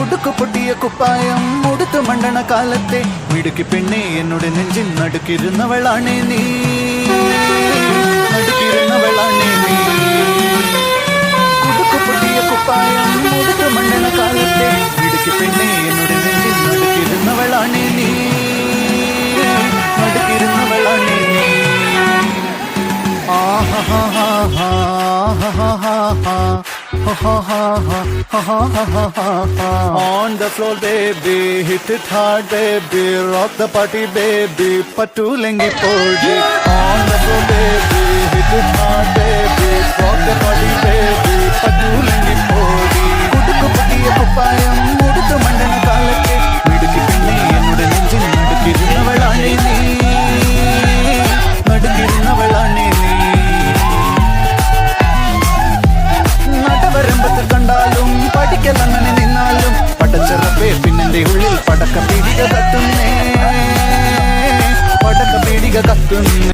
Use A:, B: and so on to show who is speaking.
A: ഉടുക്കു പൊട്ടിയ കുപ്പായം ഉടുത്തു മണ്ടണ കാലത്തെ മിടുക്കി പെണ്ണെ എന്നോട് നെഞ്ചിൽ നടുക്കിരുന്നവളാണേ നീ, നടുക്കിരുന്നവളാണേ നീ. ഉടുക്കു പൊട്ടിയ കുപ്പായം ഉടുത്തു മണ്ടണ കാലത്തെ മിടുക്കി പെണ്ണെ എന്നോട് നെഞ്ചിൽ നടുക്കിരുന്നവളാണേ നീ, നടുക്കിരുന്നവളാണേ നീ. On the floor baby, hit it hard baby, rock the party baby, patulengi podi. On the floor baby, hit it hard baby, rock the party baby, patulengi